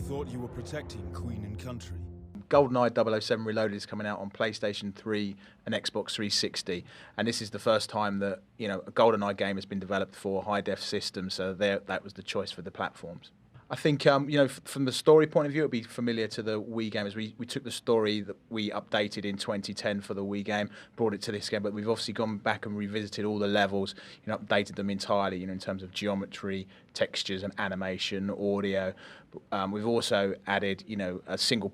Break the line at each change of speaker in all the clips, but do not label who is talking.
thought you were protecting Queen and Country.
GoldenEye 007 Reloaded is coming out on PlayStation 3 and Xbox 360, and this is the first time that a GoldenEye game has been developed for high-def systems. So that was the choice for the platforms. I think, from the story point of view, it'll be familiar to the Wii game. As we took the story that we updated in 2010 for the Wii game, brought it to this game, but we've obviously gone back and revisited all the levels, updated them entirely, in terms of geometry, textures, and animation, audio. We've also added, a new single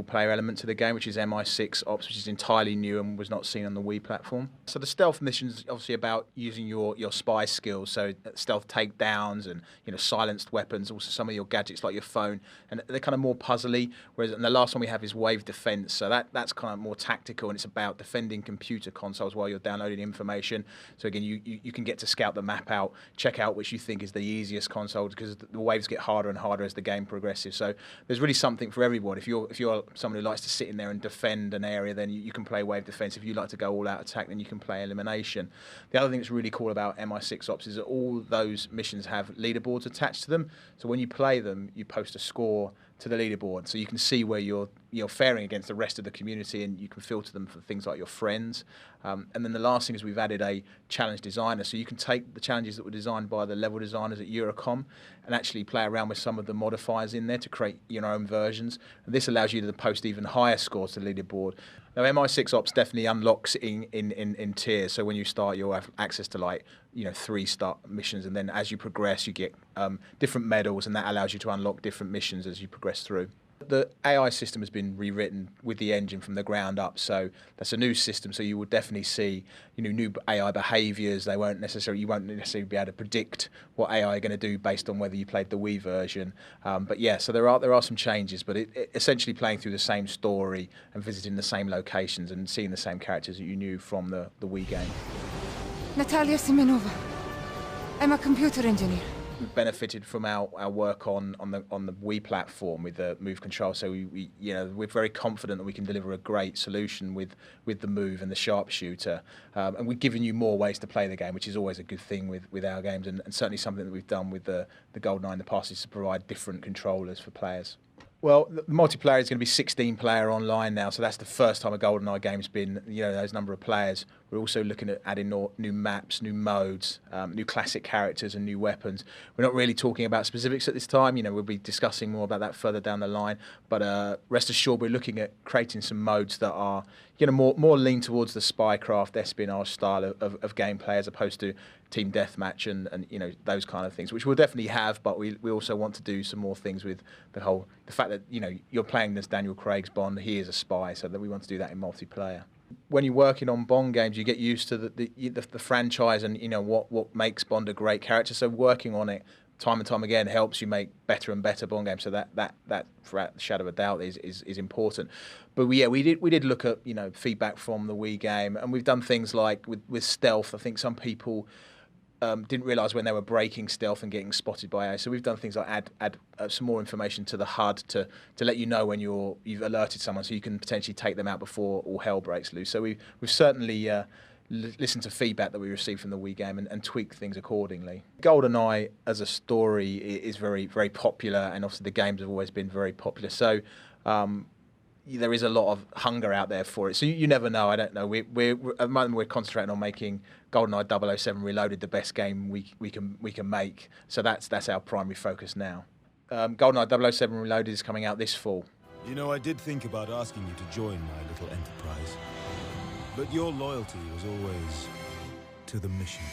player element to the game, which is MI6 Ops, which is entirely new and was not seen on the Wii platform. So the stealth mission is obviously about using your spy skills, so stealth takedowns and silenced weapons, also some of your gadgets like your phone, and they're kind of more puzzly. Whereas the last one we have is wave defense, so that's kind of more tactical, and it's about defending computer consoles while you're downloading information. So again, you can get to scout the map out, check out which you think is the easiest console, because the waves get harder and harder as the game progresses. So there's really something for everyone. If you're someone who likes to sit in there and defend an area, then you can play wave defense. If you like to go all out attack, then you can play elimination. The other thing that's really cool about MI6 Ops is that all those missions have leaderboards attached to them. So when you play them, you post a score to the leaderboard, so you can see where you're faring against the rest of the community, and you can filter them for things like your friends. And then the last thing is we've added a challenge designer, so you can take the challenges that were designed by the level designers at Eurocom and actually play around with some of the modifiers in there to create your own versions. And this allows you to post even higher scores to the leaderboard. Now, MI6 Ops definitely unlocks in tiers, so when you start, you'll have access to 3 start missions, and then as you progress, you get different medals, and that allows you to unlock different missions as you progress through. The AI system has been rewritten with the engine from the ground up, so that's a new system. So you will definitely see, new AI behaviours. You won't necessarily be able to predict what AI are going to do based on whether you played the Wii version. But yeah, so there are some changes, but it essentially playing through the same story and visiting the same locations and seeing the same characters that you knew from the Wii game.
Natalia Simenova. I'm a computer engineer.
We've benefited from our work on the Wii platform with the Move control, so we're very confident that we can deliver a great solution with the Move and the sharpshooter, and we've given you more ways to play the game, which is always a good thing with our games, and certainly something that we've done with the GoldenEye in the past is to provide different controllers for players. Well, the multiplayer is going to be 16-player online now, so that's the first time a GoldenEye game's been, those number of players. We're also looking at adding new maps, new modes, new classic characters and new weapons. We're not really talking about specifics at this time. We'll be discussing more about that further down the line. But rest assured, we're looking at creating some modes that are, more lean towards the spycraft, espionage style of gameplay, as opposed to team deathmatch and those kind of things, which we'll definitely have. But we also want to do some more things with the fact that you're playing as Daniel Craig's Bond. He is a spy, so that we want to do that in multiplayer. When you're working on Bond games, you get used to the franchise and what makes Bond a great character. So working on it time and time again helps you make better and better Bond games. So that without a shadow of a doubt is important. But we did look at feedback from the Wii game, and we've done things like with stealth. I think some people didn't realise when they were breaking stealth and getting spotted by AI. So we've done things like add some more information to the HUD to let you know when you've alerted someone, so you can potentially take them out before all hell breaks loose. So we've certainly listened to feedback that we received from the Wii game and tweaked things accordingly. GoldenEye as a story is very, very popular, and obviously the games have always been very popular. So there is a lot of hunger out there for it. So you never know. I don't know. We're at the moment we're concentrating on making GoldenEye 007 Reloaded the best game we can make. So that's our primary focus now. GoldenEye 007 Reloaded is coming out this fall.
I did think about asking you to join my little enterprise, but your loyalty was always to the mission.